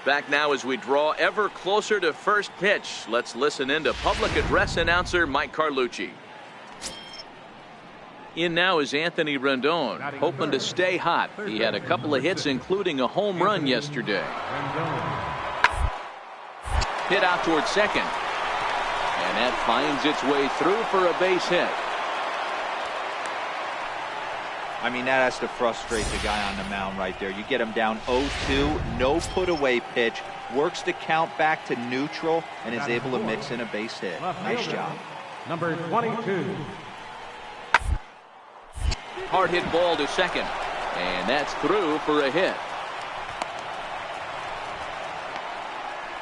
Back now as we draw ever closer to first pitch. Let's listen in to public address announcer Mike Carlucci. In now is Anthony Rendon, hoping to stay hot. He had a couple of hits, including a home run yesterday. Hit out towards second. And that finds its way through for a base hit. I mean, that has to frustrate the guy on the mound right there. You get him down 0-2, no put-away pitch, works the count back to neutral, and is able to mix in a base hit. Nice job. Number 22. Hard hit ball to second. And that's through for a hit.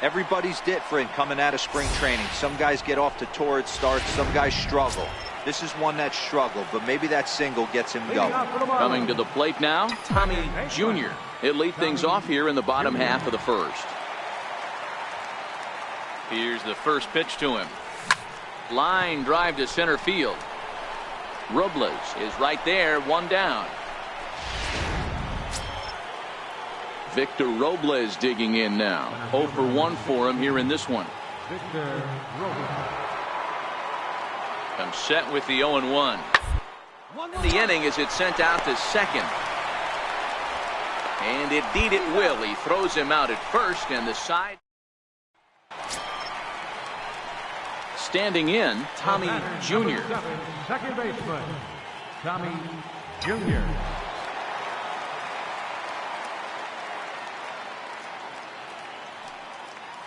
Everybody's different coming out of spring training. Some guys get off to torrid starts, some guys struggle. This is one that struggled, but maybe that single gets him going. Coming to the plate now, Tommy Jr. He'll lead things off here in the bottom half of the first. Here's the first pitch to him. Line drive to center field. Robles is right there, one down. Victor Robles digging in now. 0 for 1 for him here in this one. Victor Robles. I'm set with the 0-1. The inning as it's sent out to second. And indeed it will. He throws him out at first, and the side. Standing in, Tommy Jr. Second baseman, Tommy Jr.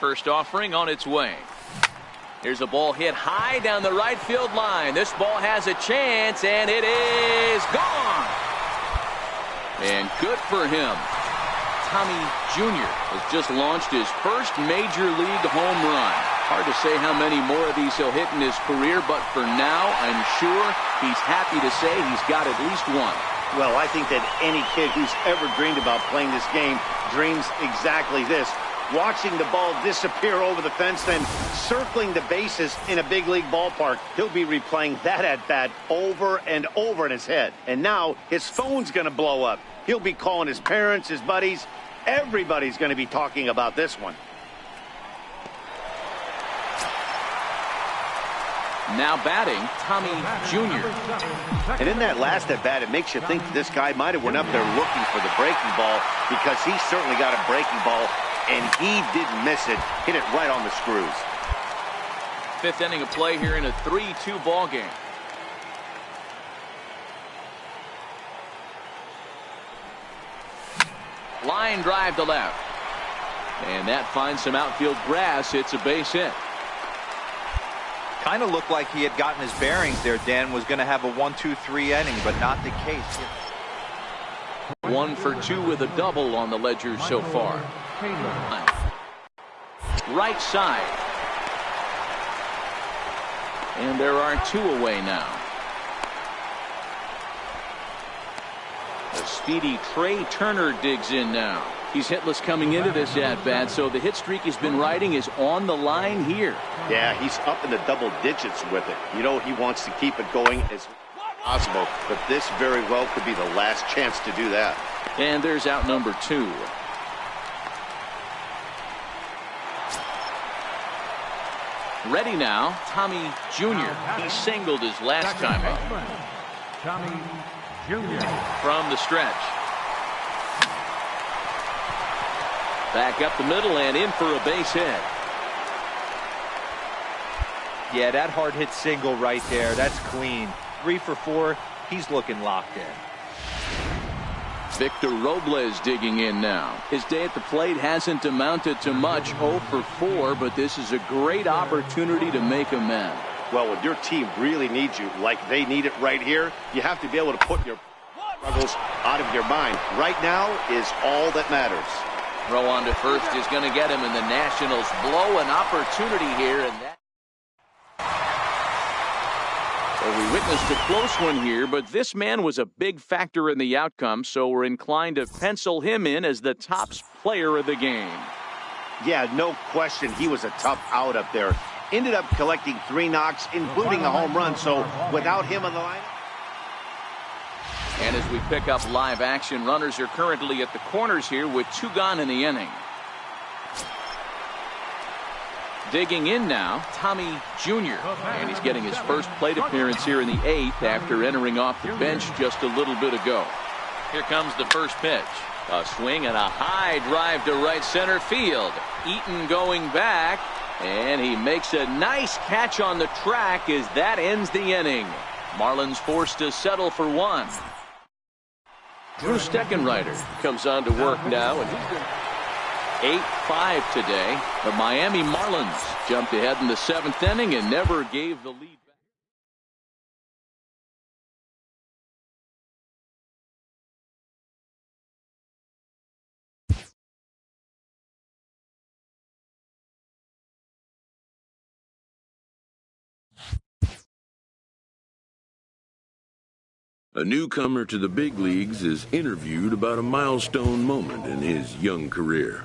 First offering on its way. Here's a ball hit high down the right field line. This ball has a chance, and it is gone. And good for him. Tommy Jr. has just launched his first major league home run. Hard to say how many more of these he'll hit in his career, but for now, I'm sure he's happy to say he's got at least one. Well, I think that any kid who's ever dreamed about playing this game dreams exactly this. Watching the ball disappear over the fence, then circling the bases in a big league ballpark. He'll be replaying that at-bat over and over in his head. And now his phone's going to blow up. He'll be calling his parents, his buddies. Everybody's going to be talking about this one. Now batting, Tommy Jr. And in that last at-bat, it makes you think that this guy might have went up there looking for the breaking ball, because he certainly got a breaking ball, and he didn't miss it. Hit it right on the screws. Fifth inning of play here in a 3-2 ball game. Line drive to left. And that finds some outfield grass. It's a base hit. Kind of looked like he had gotten his bearings there. Dan was going to have a 1-2-3 inning, but not the case. 1 for 2 with a double on the ledger so far. Right side. And there are 2 away now. The speedy Trey Turner digs in now. He's hitless coming into this at-bat, so the hit streak he's been riding is on the line here. Yeah, he's up in the double digits with it. You know, he wants to keep it going as possible, but this very well could be the last chance to do that. And there's out number 2. Ready now, Tommy Jr. He singled his last time up. Tommy Jr. From the stretch. Back up the middle and in for a base hit. Yeah, that hard hit single right there. That's clean. 3 for 4. He's looking locked in. Victor Robles digging in now. His day at the plate hasn't amounted to much. 0 for 4, but this is a great opportunity to make amends. Well, when your team really needs you, like they need it right here, you have to be able to put your struggles out of your mind. Right now is all that matters. Throw on to first is going to get him, and the Nationals blow an opportunity here. And that. Well, we witnessed a close one here, but this man was a big factor in the outcome, so we're inclined to pencil him in as the top player of the game. Yeah, no question. He was a tough out up there. Ended up collecting 3 knocks, including a home run, so without him on the line. And as we pick up live action, runners are currently at the corners here with 2 gone in the inning. Digging in now, Tommy Jr. And he's getting his first plate appearance here in the 8th after entering off the bench just a little bit ago. Here comes the first pitch. A swing and a high drive to right center field. Eaton going back, and he makes a nice catch on the track as that ends the inning. Marlins forced to settle for one. Drew Steckenrider comes on to work now, and he's been 8-5 today. The Miami Marlins jumped ahead in the 7th inning and never gave the lead back. A newcomer to the big leagues is interviewed about a milestone moment in his young career.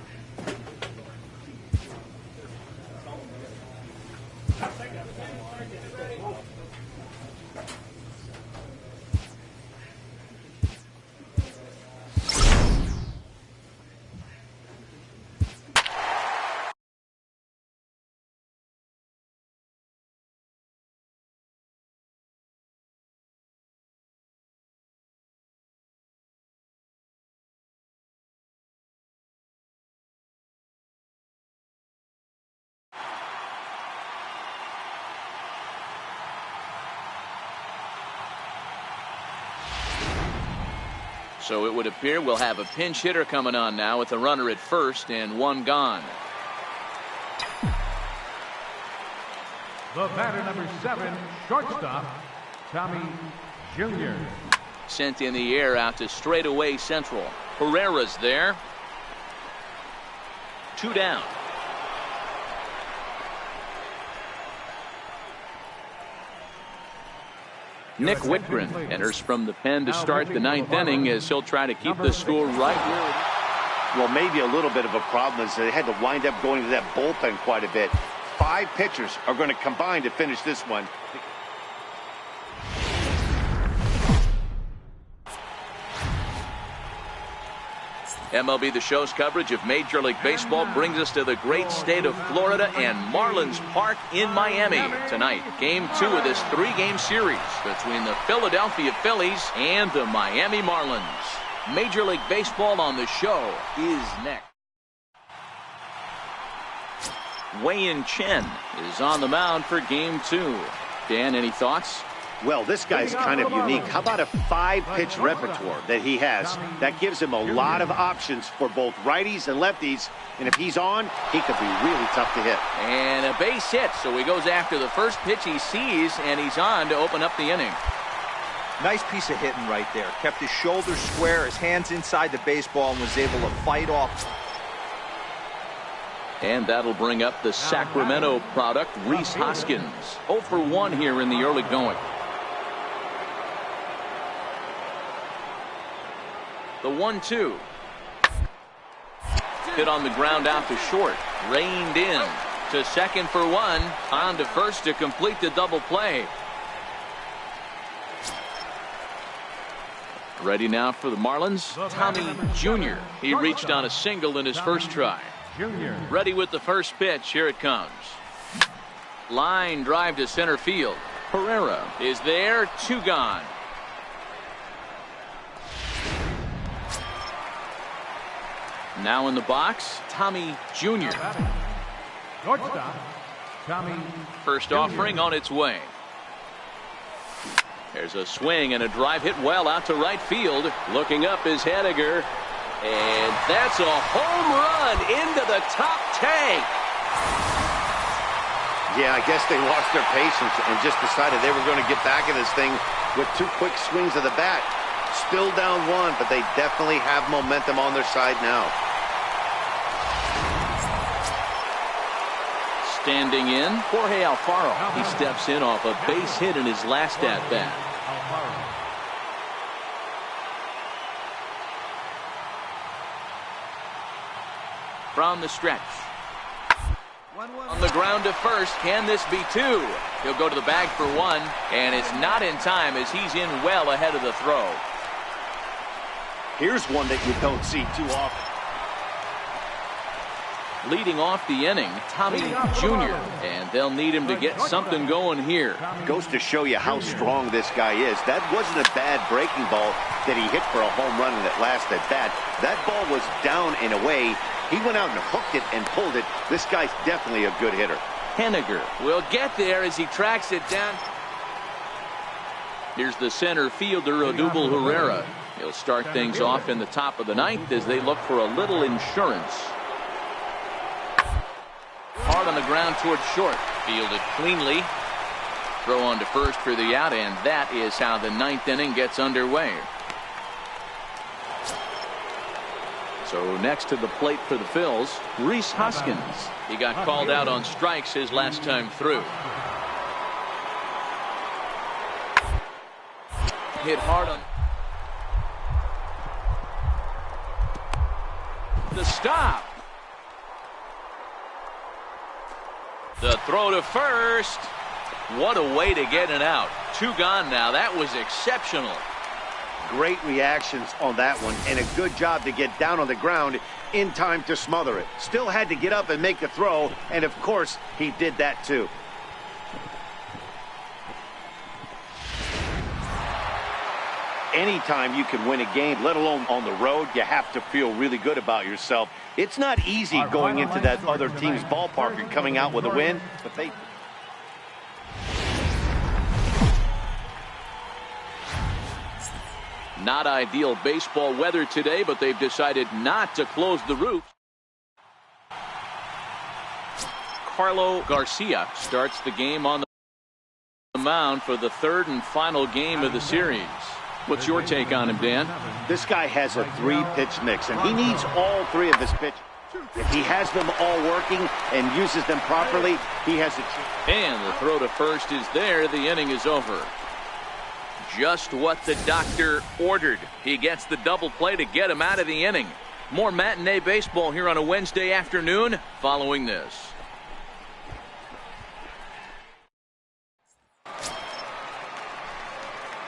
So it would appear we'll have a pinch hitter coming on now with a runner at first and one gone. The batter, number 7, shortstop, Tommy Jr. Sent in the air out to straightaway central. Herrera's there. 2 down. Nick Whitgren enters from the pen to start the 9th inning as he'll try to keep the score right where it is. Well, maybe a little bit of a problem is they had to wind up going to that bullpen quite a bit. 5 pitchers are going to combine to finish this one. MLB The Show's coverage of Major League Baseball brings us to the great state of Florida and Marlins Park in Miami. Tonight, Game 2 of this 3-game series between the Philadelphia Phillies and the Miami Marlins. Major League Baseball on the Show is next. Wei-Yin Chen is on the mound for Game 2. Dan, any thoughts? Well, this guy's kind of unique. How about a 5-pitch repertoire that he has? That gives him a lot of options for both righties and lefties. And if he's on, he could be really tough to hit. And a base hit, so he goes after the first pitch he sees, and he's on to open up the inning. Nice piece of hitting right there. Kept his shoulders square, his hands inside the baseball, and was able to fight off. And that'll bring up the Sacramento product, Rhys Hoskins. 0 for 1 here in the early going. The 1-2. Hit on the ground out to short. Reined in to second for 1. On to first to complete the double play. Ready now for the Marlins, Tommy Jr. He reached on a single in his first try. Ready with the first pitch. Here it comes. Line drive to center field. Herrera is there. 2 gone. Now in the box, Tommy Jr. Shortstop, Tommy First Jr. offering on its way. There's a swing and a drive hit well out to right field. Looking up is Hediger. And that's a home run into the top tank. Yeah, I guess they lost their patience and just decided they were going to get back in this thing with 2 quick swings of the bat. Still down 1, but they definitely have momentum on their side now. Standing in, Jorge Alfaro. He steps in off a base hit in his last at-bat. From the stretch. On the ground to first. Can this be 2? He'll go to the bag for 1, and it's not in time as he's in well ahead of the throw. Here's one that you don't see too often. Leading off the inning, Tommy Jr., and they'll need him to get something going here. Goes to show you how strong this guy is. That wasn't a bad breaking ball that he hit for a home run in that last at bat. That ball was down and away. He went out and hooked it and pulled it. This guy's definitely a good hitter. Henniger will get there as he tracks it down. Here's the center fielder, Odubel Herrera. He'll start things off in the top of the ninth as they look for a little insurance. Hard on the ground towards short. Fielded cleanly. Throw on to first for the out, and that is how the ninth inning gets underway. So next to the plate for the Phils, Rhys Hoskins. He got called out on strikes his last time through. Hit hard on the stop. The throw to first. What a way to get it out. 2 gone now. That was exceptional. Great reactions on that one, and a good job to get down on the ground in time to smother it. Still had to get up and make the throw, and of course, he did that too. Anytime you can win a game, let alone on the road, you have to feel really good about yourself. It's not easy going into that other team's ballpark and coming out with a win, but they... Not ideal baseball weather today, but they've decided not to close the roof. Carlo Garcia starts the game on the mound for the 3rd and final game of the series. What's your take on him, Dan? This guy has a 3-pitch mix, and he needs all 3 of his pitches. If he has them all working and uses them properly, he has a chance. And the throw to first is there. The inning is over. Just what the doctor ordered. He gets the double play to get him out of the inning. More matinee baseball here on a Wednesday afternoon following this.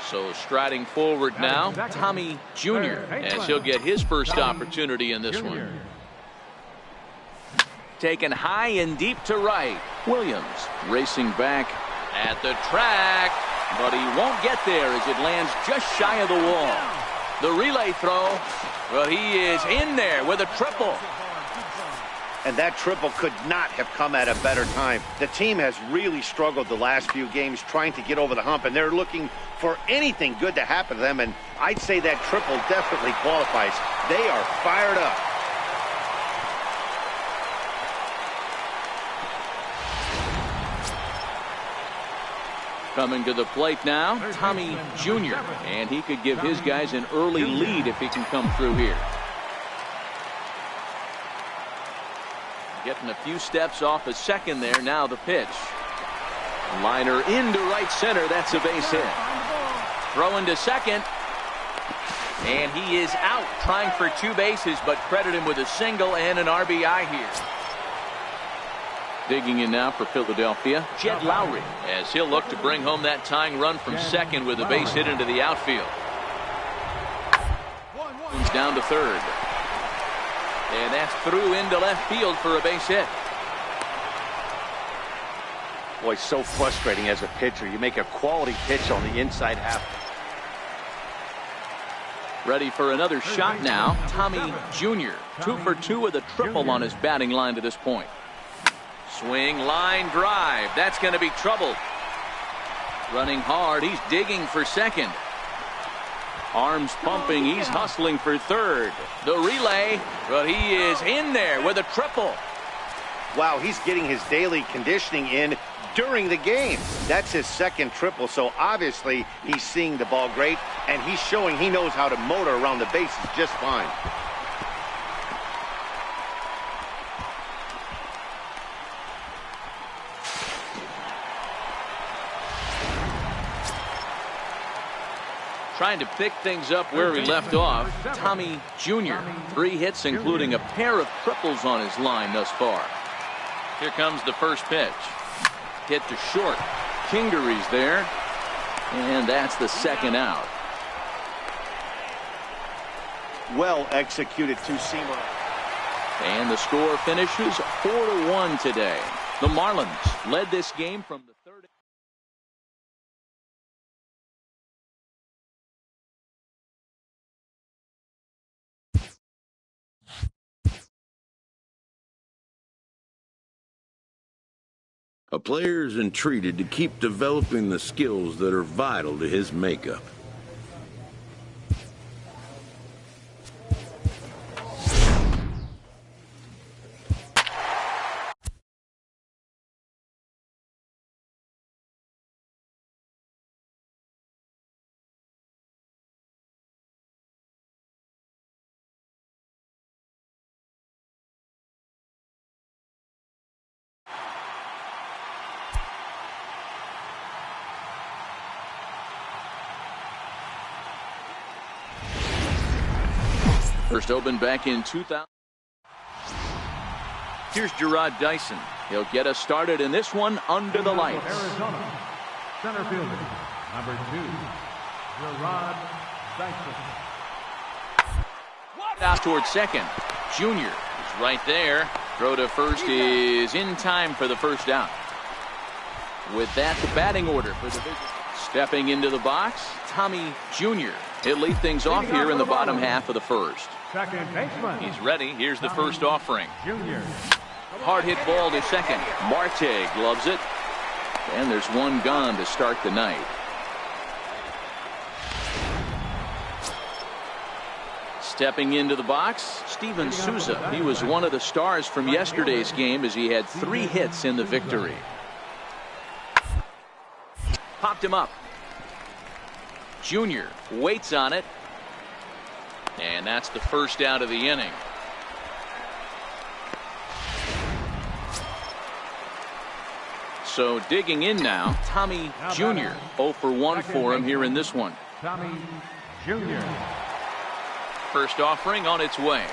So striding forward now, Tommy Jr., as he'll get his first opportunity in this one. Taken high and deep to right. Williams racing back at the track, but he won't get there as it lands just shy of the wall. The relay throw, but he is in there with a triple. And that triple could not have come at a better time. The team has really struggled the last few games trying to get over the hump, and they're looking for anything good to happen to them, and I'd say that triple definitely qualifies. They are fired up. Coming to the plate now, Tommy Jr., and he could give his guys an early lead if he can come through here. Getting a few steps off a second there. Now the pitch. Liner into right center. That's a base hit. Throwing to second. And he is out trying for 2 bases, but credit him with a single and an RBI here. Digging in now for Philadelphia, Jed Lowry, as he'll look to bring home that tying run from second with a base hit into the outfield. He's down to third. And that's through into left field for a base hit. Boy, so frustrating as a pitcher. You make a quality pitch on the inside half. Ready for another shot now. Tommy Jr. 2 for 2 with a triple on his batting line to this point. Swing, line drive. That's going to be trouble. Running hard. He's digging for second. Arms pumping. He's hustling for third. The relay, but he is in there with a triple. Wow, he's getting his daily conditioning in during the game. That's his second triple, so obviously he's seeing the ball great, and he's showing he knows how to motor around the bases just fine. Trying to pick things up where he left off. Tommy Jr. 3 hits, including a pair of triples on his line thus far. Here comes the first pitch. Hit to short. Kingery's there. And that's the second out. Well executed 2-seamer. And the score finishes 4-1 today. The Marlins led this game from the third. A player is entreated to keep developing the skills that are vital to his makeup. First opened back in 2000. Here's Gerard Dyson. He'll get us started in this one under the lights. Arizona, center fielder, number 2, Gerard Dyson. Out towards second. Junior is right there. Throw to first is in time for the first down. With that, the batting order for the division. Stepping into the box, Tommy Jr. He'll lead things off here in the bottom half of the first. Second baseman. He's ready. Here's the first offering. Junior. Hard hit ball to second. Marte gloves it. And there's one gone to start the night. Stepping into the box, Steven Souza. He was one of the stars from yesterday's game as he had 3 hits in the victory. Popped him up. Junior waits on it. And that's the first out of the inning. So digging in now, Tommy Jr. 0 for 1 for him here in this one. Tommy Jr. First offering on its way.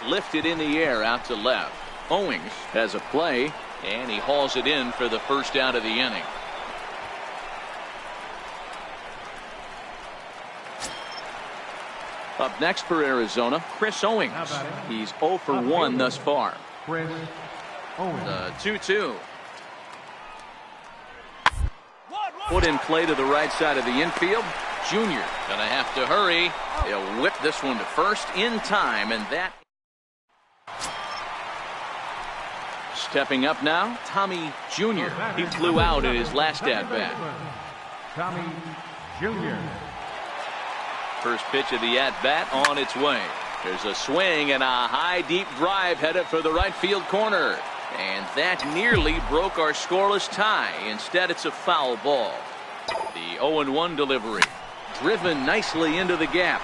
Lifted in the air out to left. Owings has a play, and he hauls it in for the first out of the inning. Up next for Arizona, Chris Owings. He's 0 for 1 thus far. Chris Owings. The 2-2. Put in play to the right side of the infield. Junior gonna have to hurry. He'll whip this one to first in time, and that. Stepping up now, Tommy Jr. He flew out at his last at-bat. Tommy Jr. First pitch of the at-bat on its way. There's a swing and a high deep drive headed for the right field corner. And that nearly broke our scoreless tie. Instead, it's a foul ball. The 0-1 delivery. Driven nicely into the gap.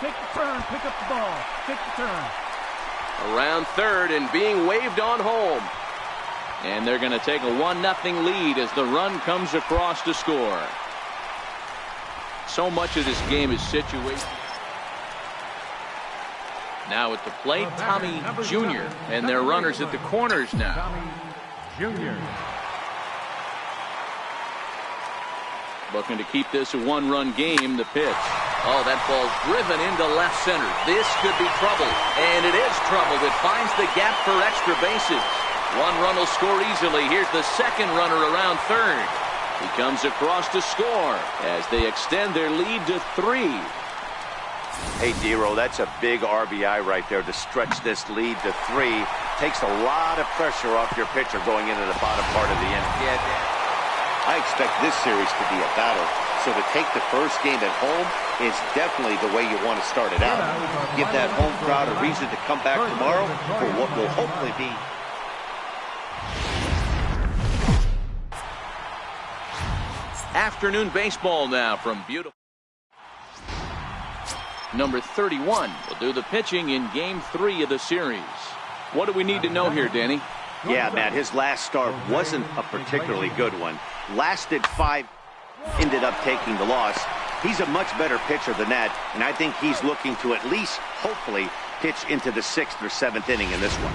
Take the turn, pick up the ball, take the turn. Around third and being waved on home. And they're going to take a 1-0 lead as the run comes across to score. So much of this game is situated. Now at the plate, Tommy Jr. And their runners at the corners now. Tommy Jr. Looking to keep this a 1-run game. The pitch. Oh, that ball's driven into left center. This could be trouble. And it is trouble. It finds the gap for extra bases. 1 run will score easily. Here's the second runner around third. He comes across to score as they extend their lead to 3. Hey, Dero, that's a big RBI right there to stretch this lead to 3. Takes a lot of pressure off your pitcher going into the bottom part of the inning. Yeah, I expect this series to be a battle. So to take the first game at home is definitely the way you want to start it out. Give that home crowd a reason to come back tomorrow for what will hopefully be. Afternoon baseball now from beautiful. Number 31 will do the pitching in game 3 of the series. What do we need to know here, Danny? Yeah, Matt, his last start wasn't a particularly good one. Lasted 5, ended up taking the loss. He's a much better pitcher than that, and I think he's looking to at least, hopefully, pitch into the 6th or 7th inning in this one.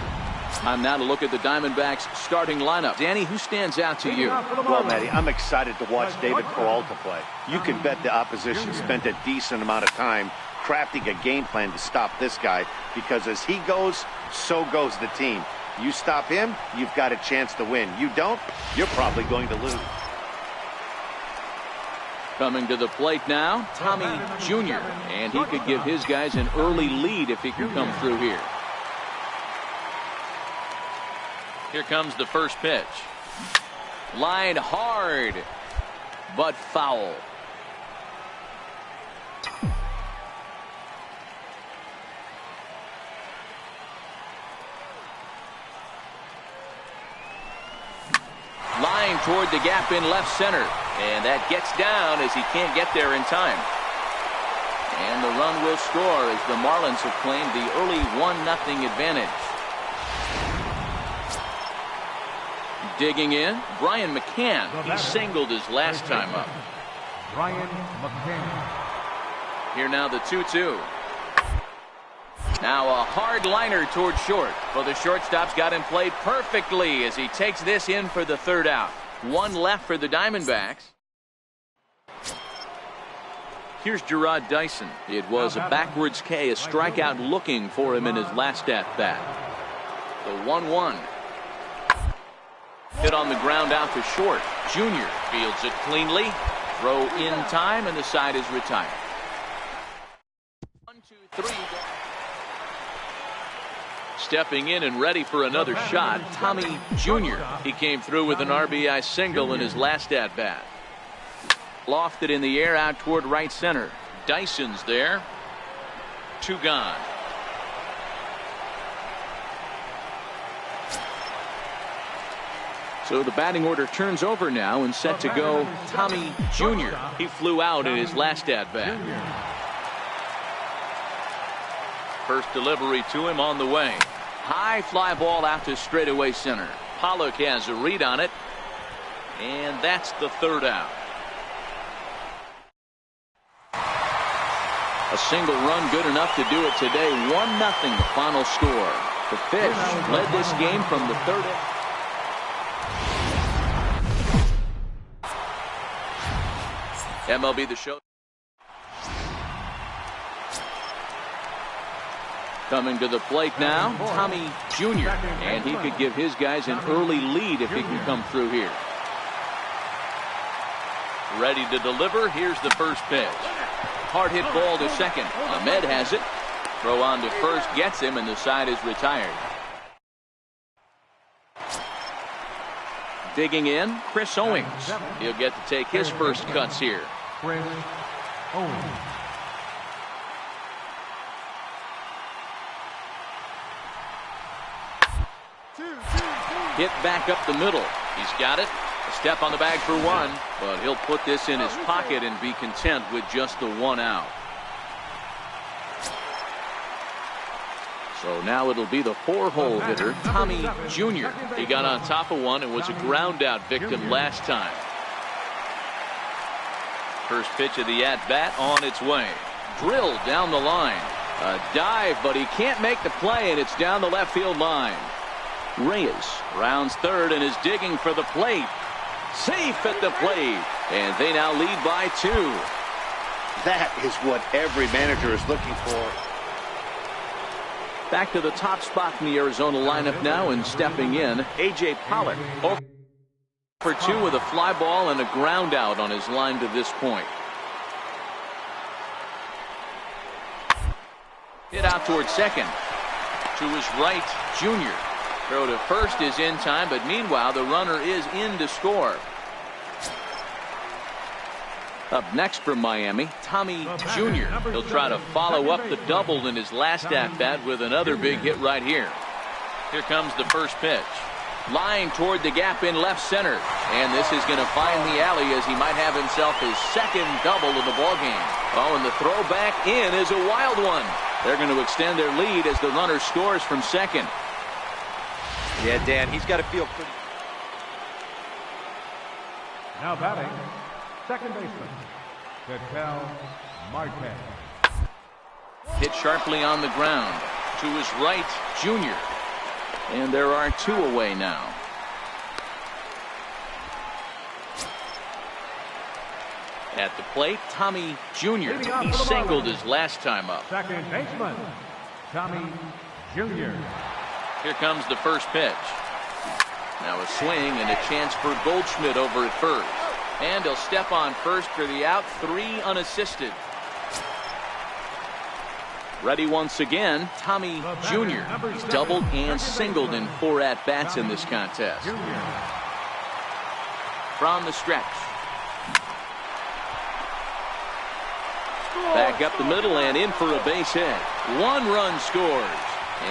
Time now to look at the Diamondbacks starting lineup. Danny, who stands out to you? Well, Matty, I'm excited to watch David Peralta play. You can bet the opposition spent a decent amount of time crafting a game plan to stop this guy, because as he goes, so goes the team. You stop him, you've got a chance to win. You don't, you're probably going to lose. Coming to the plate now, Tommy Jr., and he could give his guys an early lead if he can come through here. Here comes the first pitch. Line hard, but foul. Line toward the gap in left center, and that gets down as he can't get there in time. And the run will score as the Marlins have claimed the early 1-0 advantage. Digging in, Brian McCann. He singled his last time up. Brian McCann. Here now the 2-2. Now a hard liner toward short. Well, the shortstop's got him played perfectly as he takes this in for the third out. One left for the Diamondbacks. Here's Gerard Dyson. It was a backwards K, a strikeout looking for him in his last at-bat. The 1-1. Hit on the ground out to short. Junior fields it cleanly. Throw in time, and the side is retired. 1, 2, 3. Stepping in and ready for another shot, Tommy Jr. He came through with an RBI single in his last at-bat. Lofted in the air out toward right center. Dyson's there. 2 gone. So the batting order turns over now, and set to go Tommy Jr. He flew out in his last at-bat. First delivery to him on the way. High fly ball out to straightaway center. Pollock has a read on it, and that's the third out. A single run good enough to do it today. 1-0 the final score. The Fish led this game from the third. MLB The Show. Coming to the plate now, Tommy Jr., and he could give his guys an early lead if he can come through here. Ready to deliver. Here's the first pitch. Hard hit ball to second. Ahmed has it. Throw on to first gets him, and the side is retired. Digging in, Chris Owings. He'll get to take his first cuts here. Chris Owings. Hit back up the middle. He's got it. A step on the bag for one, but he'll put this in his pocket and be content with just the 1 out. So now it'll be the 4-hole hitter, Tommy Jr. He got on top of one and was a ground out victim last time. First pitch of the at-bat on its way. Drilled down the line. A dive, but he can't make the play, and it's down the left field line. Reyes rounds third and is digging for the plate. Safe at the plate, and they now lead by 2. That is what every manager is looking for. Back to the top spot in the Arizona lineup now, and stepping in, A.J. Pollock. For 2 with a fly ball and a ground out on his line to this point. Hit out toward second. To his right, Junior. Throw to first is in time, but meanwhile the runner is in to score. Up next from Miami, Tommy Jr. He'll try to follow up the double in his last at-bat with another big hit right here. Here comes the first pitch. Line toward the gap in left center, and this is going to find the alley as he might have himself his second double of the ballgame. Oh, and the throw back in is a wild one. They're going to extend their lead as the runner scores from second. Yeah, Dan, he's got to feel pretty. Now batting, second baseman, Ketel Marte. Hit sharply on the ground. To his right, Junior. And there are 2 away now. At the plate, Tommy Jr. He singled his last time up. Second baseman, Tommy Jr. Here comes the first pitch. Now a swing and a chance for Goldschmidt over at first. And he'll step on first for the out, 3 unassisted. Ready once again, Tommy Jr. He's doubled and singled in 4 at-bats in this contest. From the stretch. Back up the middle and in for a base hit. 1 run scores.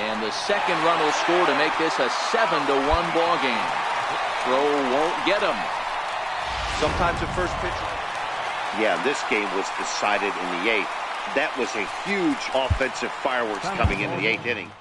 And the second run will score to make this a 7-1 ball game. Throw won't get him. Sometimes the first pitch. Yeah, this game was decided in the 8th. That was a huge offensive fireworks coming into the 8th inning.